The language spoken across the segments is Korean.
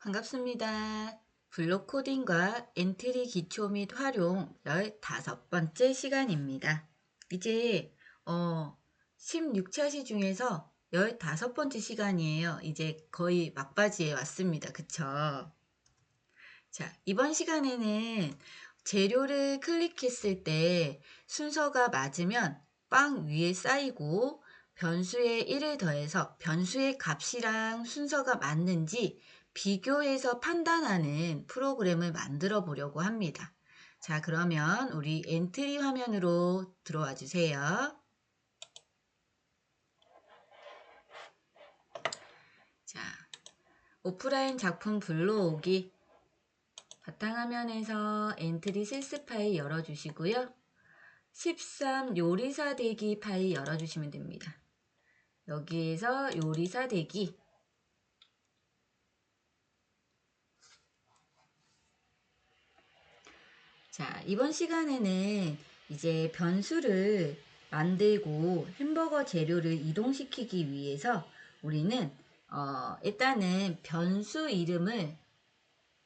반갑습니다. 블록 코딩과 엔트리 기초 및 활용 15번째 시간입니다. 이제 16차 시 중에서 15번째 시간이에요. 이제 거의 막바지에 왔습니다. 그쵸? 자, 이번 시간에는 재료를 클릭했을 때 순서가 맞으면 빵 위에 쌓이고 변수에 1을 더해서 변수의 값이랑 순서가 맞는지 비교해서 판단하는 프로그램을 만들어 보려고 합니다. 자, 그러면 우리 엔트리 화면으로 들어와 주세요. 자, 오프라인 작품 불러오기 바탕화면에서 엔트리 셀스 파일 열어주시고요. 13 요리사 대기 파일 열어주시면 됩니다. 여기에서 요리사 대기 자, 이번 시간에는 이제 변수를 만들고 햄버거 재료를 이동시키기 위해서 우리는 일단은 변수 이름을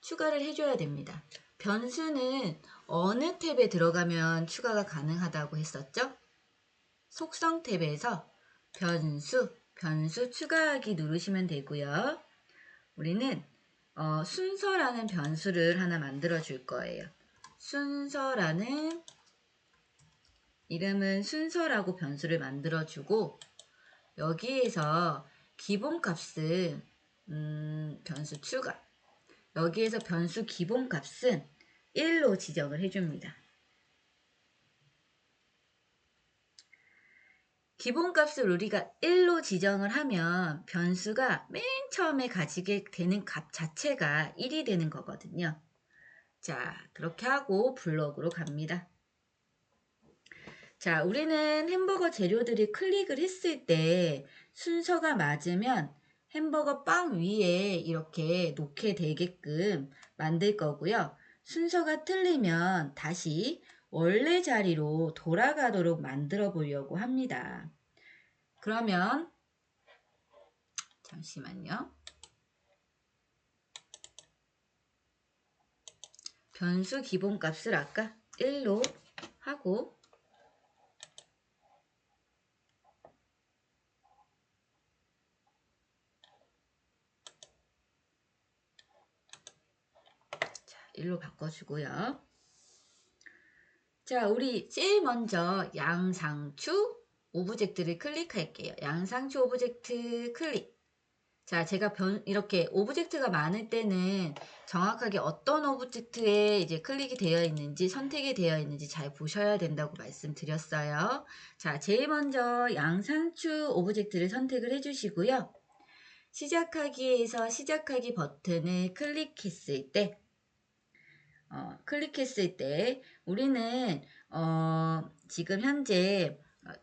추가를 해줘야 됩니다. 변수는 어느 탭에 들어가면 추가가 가능하다고 했었죠? 속성 탭에서 변수 추가하기 누르시면 되고요. 우리는 순서라는 변수를 하나 만들어 줄 거예요. 순서라는 이름은 순서라고 변수를 만들어 주고 여기에서 기본값은 변수 추가 여기에서 변수 기본값은 1로 지정을 해줍니다. 기본값을 우리가 1로 지정을 하면 변수가 맨 처음에 가지게 되는 값 자체가 1이 되는 거거든요. 자, 그렇게 하고 블록으로 갑니다. 자, 우리는 햄버거 재료들이 클릭을 했을 때 순서가 맞으면 햄버거 빵 위에 이렇게 놓게 되게끔 만들 거고요. 순서가 틀리면 다시 원래 자리로 돌아가도록 만들어 보려고 합니다. 그러면 잠시만요. 변수 기본값을 아까 1로 하고 자, 1로 바꿔주고요. 자, 우리 제일 먼저 양상추 오브젝트를 클릭할게요. 양상추 오브젝트 클릭. 자, 제가 이렇게 오브젝트가 많을 때는 정확하게 어떤 오브젝트에 이제 클릭이 되어 있는지 선택이 되어 있는지 잘 보셔야 된다고 말씀드렸어요. 자, 제일 먼저 양상추 오브젝트를 선택을 해주시고요. 시작하기에서 시작하기 버튼을 클릭했을 때 우리는 지금 현재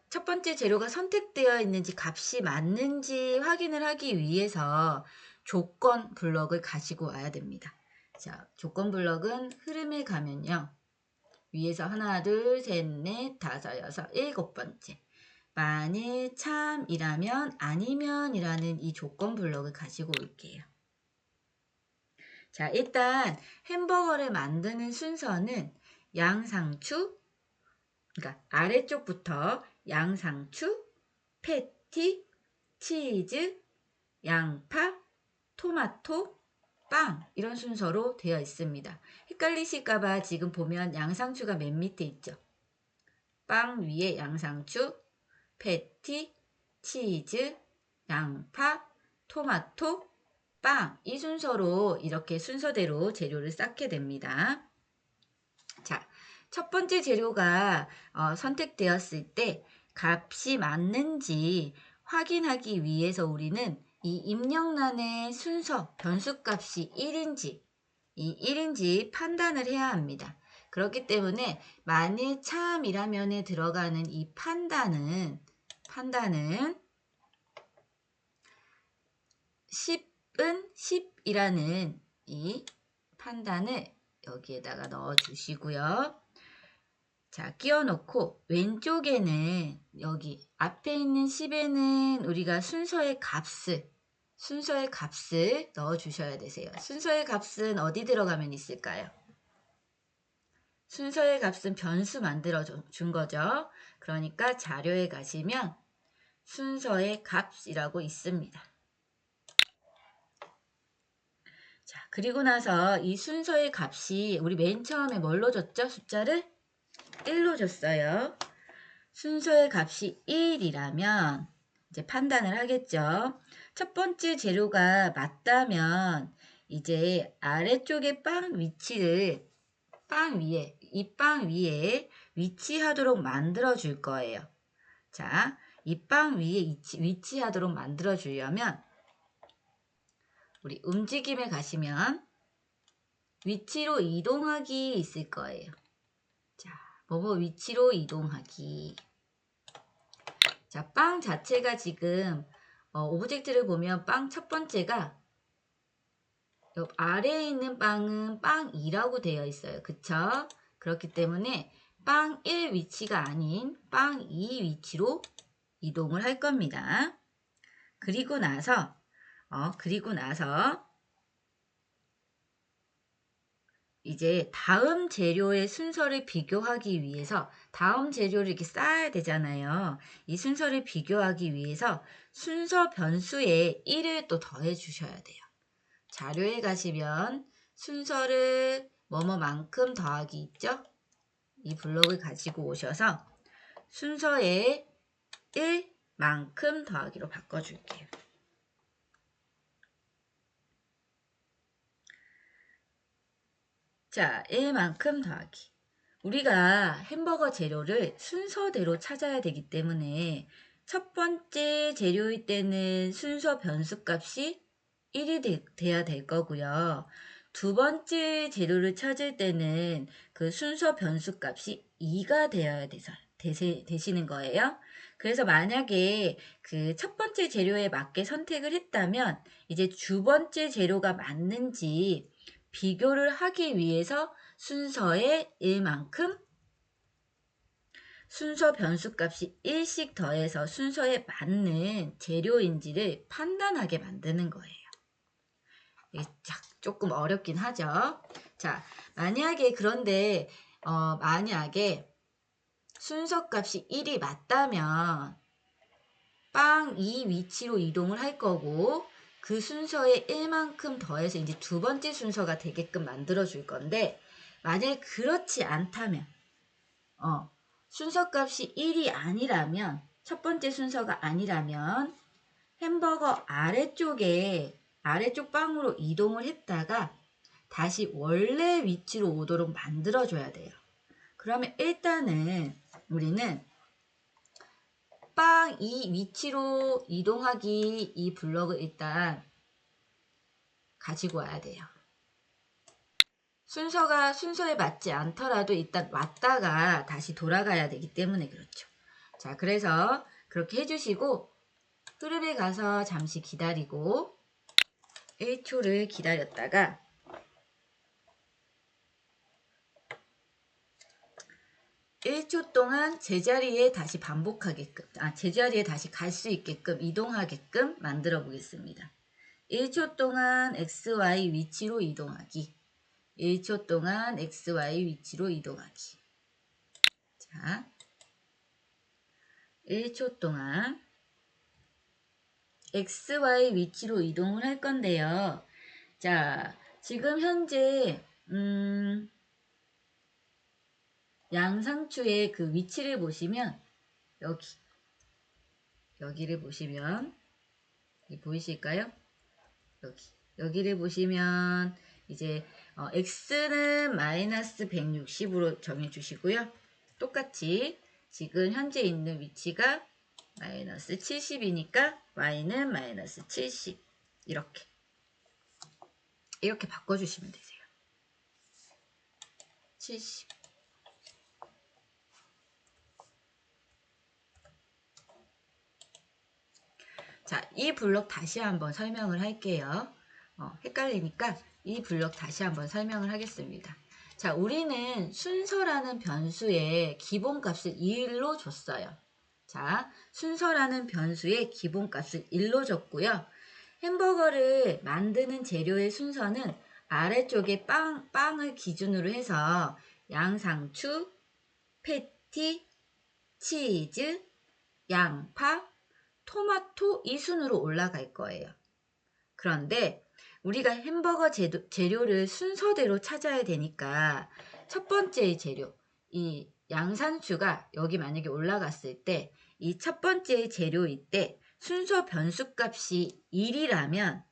첫 번째 재료가 선택되어 있는지 값이 맞는지 확인을 하기 위해서 조건 블럭을 가지고 와야 됩니다. 자, 조건 블럭은 흐름에 가면요. 위에서 하나, 둘, 셋, 넷, 다섯, 여섯, 일곱 번째. 만일 참이라면 아니면이라는 이 조건 블럭을 가지고 올게요. 자, 일단 햄버거를 만드는 순서는 양상추, 그러니까 아래쪽부터 양상추, 패티, 치즈, 양파, 토마토, 빵 이런 순서로 되어 있습니다. 헷갈리실까봐 지금 보면 양상추가 맨 밑에 있죠. 빵 위에 양상추, 패티, 치즈, 양파, 토마토, 빵 이 순서로 이렇게 순서대로 재료를 쌓게 됩니다. 자, 첫 번째 재료가 선택되었을 때 값이 맞는지 확인하기 위해서 우리는 이 입력란의 순서 변수값이 1인지 판단을 해야 합니다. 그렇기 때문에 만일 참이라면에 들어가는 이 판단은 10은 10이라는 이 판단을 여기에다가 넣어 주시고요. 자, 끼워 놓고 왼쪽에는 여기 앞에 있는 10에는 우리가 순서의 순서의 값을 넣어 주셔야 되세요. 순서의 값은 어디 들어가면 있을까요? 순서의 값은 변수 만들어 준 거죠. 그러니까 자료에 가시면 순서의 값이라고 있습니다. 자, 그리고 나서 이 순서의 값이 우리 맨 처음에 뭘로 줬죠? 숫자를 1로 줬어요. 순서의 값이 1이라면 이제 판단을 하겠죠. 첫 번째 재료가 맞다면 이제 아래쪽에 빵 위치를 이 빵 위에 위치하도록 만들어 줄 거예요. 자, 이 빵 위에 위치하도록 만들어 주려면 우리 움직임에 가시면 위치로 이동하기 있을 거예요. 자, 뭐뭐 위치로 이동하기. 자, 빵 자체가 지금 오브젝트를 보면 빵 첫 번째가 옆 아래에 있는 빵은 빵 2라고 되어 있어요. 그쵸? 그렇기 때문에 빵 1 위치가 아닌 빵 2 위치로 이동을 할 겁니다. 그리고 나서 이제 다음 재료의 순서를 비교하기 위해서 다음 재료를 이렇게 쌓아야 되잖아요. 이 순서를 비교하기 위해서 순서 변수에 1을 또 더해 주셔야 돼요. 자료에 가시면 순서를 뭐뭐만큼 더하기 있죠? 이 블록을 가지고 오셔서 순서에 1만큼 더하기로 바꿔줄게요. 자, 1만큼 더하기. 우리가 햄버거 재료를 순서대로 찾아야 되기 때문에 첫 번째 재료일 때는 순서 변수값이 1이 돼야 될 거고요. 두 번째 재료를 찾을 때는 그 순서 변수값이 2가 되어야 되시는 거예요. 그래서 만약에 그 첫 번째 재료에 맞게 선택을 했다면 이제 두 번째 재료가 맞는지 비교를 하기 위해서 순서의 1만큼 순서 변수값이 1씩 더해서 순서에 맞는 재료인지를 판단하게 만드는 거예요. 이게 조금 어렵긴 하죠. 자, 만약에 만약에 순서값이 1이 맞다면 빵 2 위치로 이동을 할 거고 그 순서에 1만큼 더해서 이제 두 번째 순서가 되게끔 만들어 줄 건데 만약에 그렇지 않다면 순서값이 1이 아니라면 첫 번째 순서가 아니라면 햄버거 아래쪽 빵으로 이동을 했다가 다시 원래 위치로 오도록 만들어 줘야 돼요. 그러면 일단은 우리는 빵 이 위치로 이동하기 이 블럭을 일단 가지고 와야 돼요. 순서에 맞지 않더라도 일단 왔다가 다시 돌아가야 되기 때문에 그렇죠. 자, 그래서 그렇게 해주시고 흐름에 가서 잠시 기다리고 1초를 기다렸다가 1초 동안 제자리에 다시 제자리에 다시 갈 수 있게끔 이동하게끔 만들어 보겠습니다. 1초 동안 XY 위치로 이동하기. 1초 동안 XY 위치로 이동하기. 자, 1초 동안 XY 위치로 이동을 할 건데요. 자, 지금 현재 양상추의 그 위치를 보시면 여기를 보시면 보이실까요? 여기를 보시면 이제 x는 마이너스 160으로 정해 주시고요. 똑같이 지금 현재 있는 위치가 마이너스 70이니까 y는 마이너스 70 이렇게 바꿔주시면 되세요. 70 자, 이 블록 다시 한번 설명을 할게요. 헷갈리니까 이 블록 다시 한번 설명을 하겠습니다. 자, 우리는 순서라는 변수의 기본값을 1로 줬어요. 자, 순서라는 변수의 기본값을 1로 줬고요. 햄버거를 만드는 재료의 순서는 아래쪽에 빵을 기준으로 해서 양상추, 패티, 치즈, 양파, 토마토 이 순으로 올라갈 거예요. 그런데 우리가 햄버거 재료를 순서대로 찾아야 되니까 첫 번째 재료, 이 양상추가 여기 만약에 올라갔을 때 이 첫 번째 재료일 때 순서 변수값이 1이라면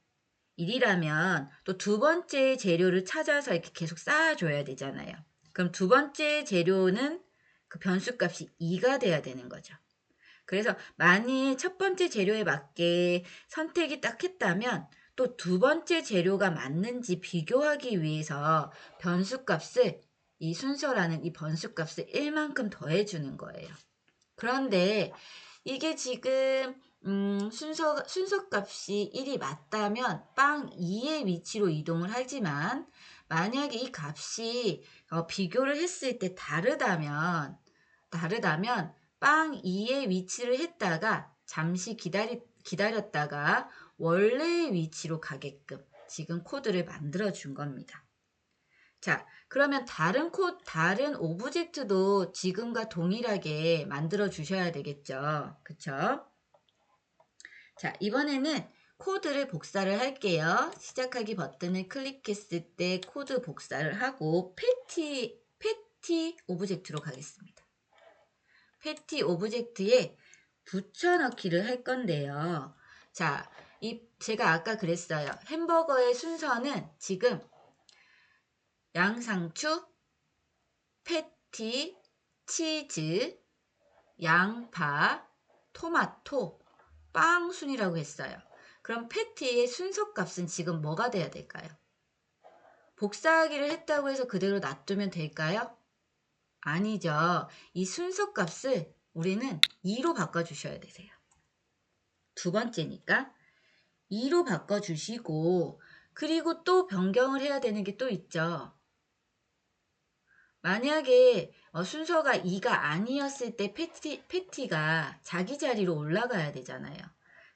또 두 번째 재료를 찾아서 이렇게 계속 쌓아줘야 되잖아요. 그럼 두 번째 재료는 그 변수값이 2가 돼야 되는 거죠. 그래서 만일 첫 번째 재료에 맞게 선택이 딱 했다면 또 두 번째 재료가 맞는지 비교하기 위해서 변수값을 이 순서라는 이 변수값을 1만큼 더해주는 거예요. 그런데 이게 지금 순서값이 1이 맞다면 빵 2의 위치로 이동을 하지만 만약에 이 값이 비교를 했을 때 다르다면 빵 2의 위치를 했다가 잠시 기다렸다가 원래의 위치로 가게끔 지금 코드를 만들어 준 겁니다. 자, 그러면 다른 오브젝트도 지금과 동일하게 만들어 주셔야 되겠죠. 그쵸? 자, 이번에는 코드를 복사를 할게요. 시작하기 버튼을 클릭했을 때 코드 복사를 하고 패티 오브젝트로 가겠습니다. 패티 오브젝트에 붙여넣기를 할 건데요. 자, 제가 아까 그랬어요. 햄버거의 순서는 지금 양상추, 패티, 치즈, 양파, 토마토, 빵 순이라고 했어요. 그럼 패티의 순서값은 지금 뭐가 돼야 될까요? 복사하기를 했다고 해서 그대로 놔두면 될까요? 아니죠. 이 순서값을 우리는 2로 바꿔주셔야 되세요. 두 번째니까 2로 바꿔주시고 그리고 또 변경을 해야 되는 게 또 있죠. 만약에 순서가 2가 아니었을 때 패티가 자기 자리로 올라가야 되잖아요.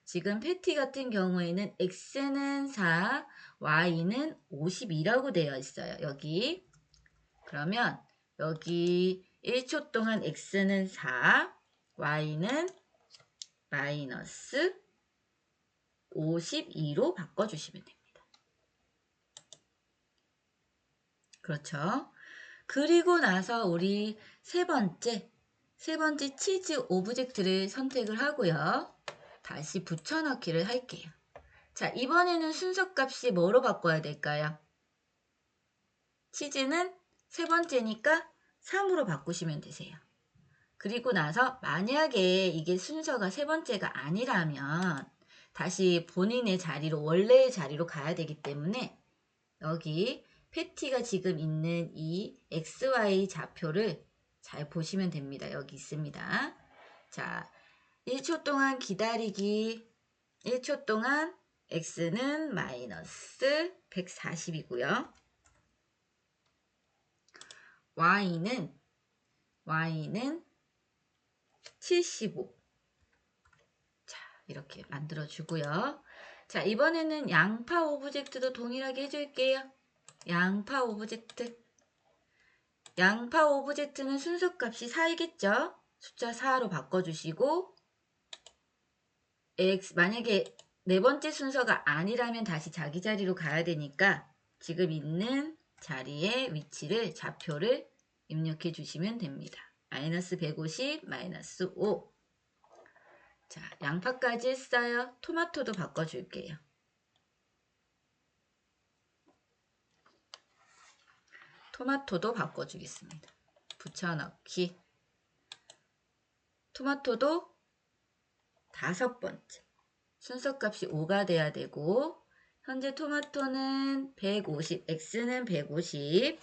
지금 패티 같은 경우에는 x는 4, y는 52라고 되어 있어요. 여기. 그러면 여기 1초 동안 x는 4, y는 마이너스 52로 바꿔주시면 됩니다. 그렇죠? 그리고 나서 우리 세 번째 치즈 오브젝트를 선택을 하고요. 다시 붙여넣기를 할게요. 자, 이번에는 순서값이 뭐로 바꿔야 될까요? 치즈는 세 번째니까 3으로 바꾸시면 되세요. 그리고 나서 만약에 이게 순서가 세 번째가 아니라면 다시 본인의 자리로 원래의 자리로 가야 되기 때문에 여기 패티가 지금 있는 이 XY 좌표를 잘 보시면 됩니다. 여기 있습니다. 자, 1초 동안 기다리기 1초 동안 X는 마이너스 140이고요. Y는 75. 자, 이렇게 만들어 주고요. 자, 이번에는 양파 오브젝트도 동일하게 해줄게요. 양파 오브젝트는 순서값이 4이겠죠? 숫자 4로 바꿔주시고 만약에 네 번째 순서가 아니라면 다시 자기 자리로 가야 되니까 지금 있는 자리에 좌표를 입력해 주시면 됩니다. 마이너스 150, 마이너스 5. 자, 양파까지 했어요. 토마토도 바꿔줄게요. 토마토도 바꿔주겠습니다. 붙여넣기. 토마토도 다섯 번째. 순서값이 5가 돼야 되고 현재 토마토는 150, x는 150,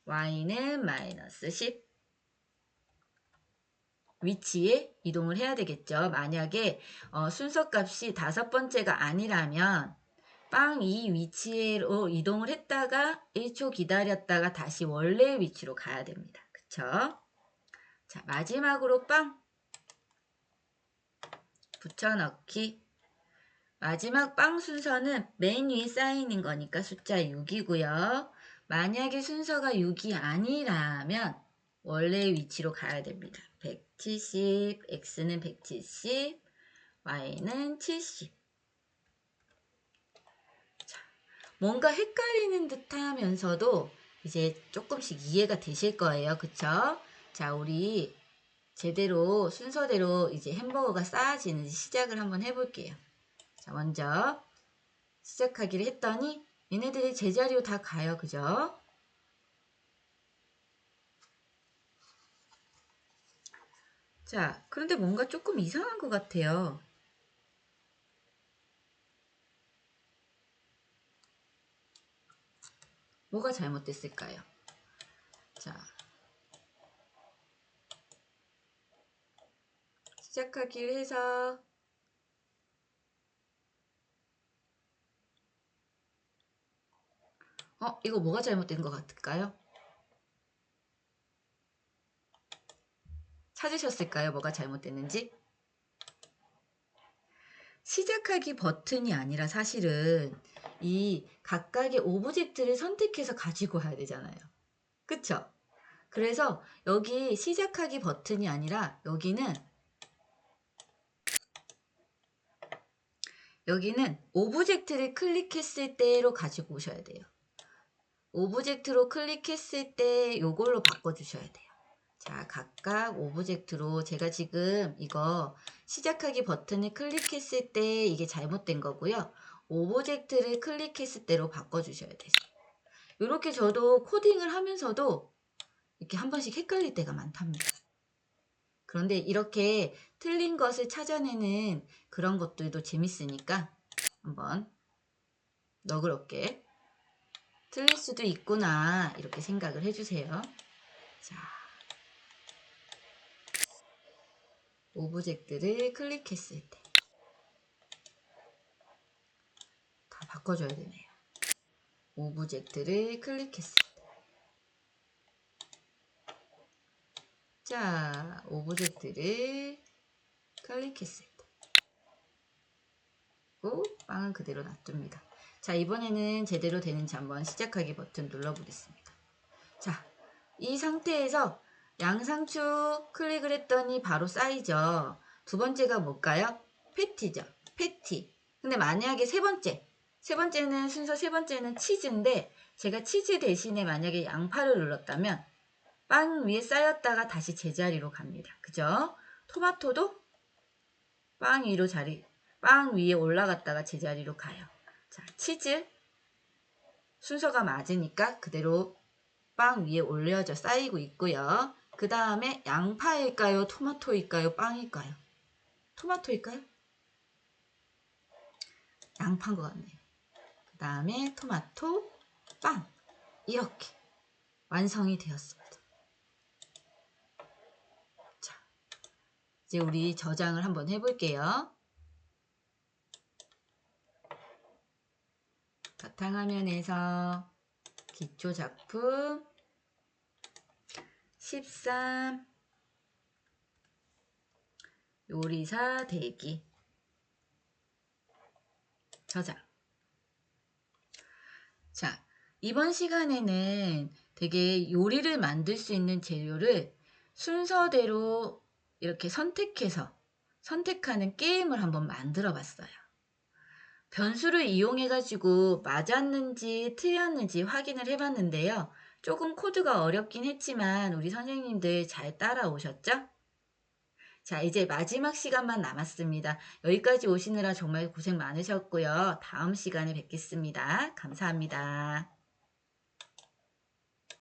y는 마이너스 10. 위치에 이동을 해야 되겠죠. 만약에 순서값이 다섯 번째가 아니라면 빵 이 위치로 이동을 했다가 1초 기다렸다가 다시 원래의 위치로 가야 됩니다. 그쵸? 자, 마지막으로 빵 붙여넣기. 마지막 빵 순서는 맨 위에 쌓이는 거니까 숫자 6이고요. 만약에 순서가 6이 아니라면 원래 위치로 가야 됩니다. 170, x는 170, y는 70. 자, 뭔가 헷갈리는 듯 하면서도 이제 조금씩 이해가 되실 거예요. 그쵸? 자, 우리 제대로 순서대로 이제 햄버거가 쌓아지는지 시작을 한번 해볼게요. 자, 먼저 시작하기를 했더니 얘네들이 제자리로 다 가요. 그죠? 자, 그런데 뭔가 조금 이상한 것 같아요. 뭐가 잘못됐을까요? 자, 시작하기를 해서 이거 뭐가 잘못된 것 같을까요? 찾으셨을까요? 뭐가 잘못됐는지? 시작하기 버튼이 아니라 사실은 이 각각의 오브젝트를 선택해서 가지고 와야 되잖아요. 그쵸? 그래서 여기 시작하기 버튼이 아니라 여기는 오브젝트를 클릭했을 때로 가지고 오셔야 돼요. 오브젝트로 클릭했을 때 요걸로 바꿔주셔야 돼요. 자, 각각 오브젝트로 제가 지금 이거 시작하기 버튼을 클릭했을 때 이게 잘못된 거고요. 오브젝트를 클릭했을 때로 바꿔주셔야 돼요. 이렇게 저도 코딩을 하면서도 이렇게 한 번씩 헷갈릴 때가 많답니다. 그런데 이렇게 틀린 것을 찾아내는 그런 것들도 재밌으니까 한번 너그럽게 틀릴 수도 있구나 이렇게 생각을 해주세요. 자, 오브젝트를 클릭했을 때 다 바꿔줘야 되네요. 오브젝트를 클릭했을 때 자, 오브젝트를 클릭했을 때 빵은 그대로 놔둡니다. 자, 이번에는 제대로 되는지 한번 시작하기 버튼 눌러보겠습니다. 자, 이 상태에서 양상추 클릭을 했더니 바로 쌓이죠. 두 번째가 뭘까요? 패티죠. 패티. 근데 만약에 세 번째는 순서 세 번째는 치즈인데 제가 치즈 대신에 만약에 양파를 눌렀다면 빵 위에 쌓였다가 다시 제자리로 갑니다. 그죠? 토마토도 빵 위에 올라갔다가 제자리로 가요. 자, 치즈 순서가 맞으니까 그대로 빵 위에 올려져 쌓이고 있고요. 그 다음에 양파일까요? 토마토일까요? 빵일까요? 토마토일까요? 양파인 것 같네요. 그 다음에 토마토, 빵 이렇게 완성이 되었습니다. 자, 이제 우리 저장을 한번 해볼게요. 바탕화면에서 기초작품 13 요리사 대기 저장. 자, 이번 시간에는 되게 요리를 만들 수 있는 재료를 순서대로 이렇게 선택하는 게임을 한번 만들어 봤어요. 변수를 이용해 가지고 맞았는지 틀렸는지 확인을 해 봤는데요. 조금 코드가 어렵긴 했지만 우리 선생님들 잘 따라오셨죠? 자, 이제 마지막 시간만 남았습니다. 여기까지 오시느라 정말 고생 많으셨고요. 다음 시간에 뵙겠습니다. 감사합니다.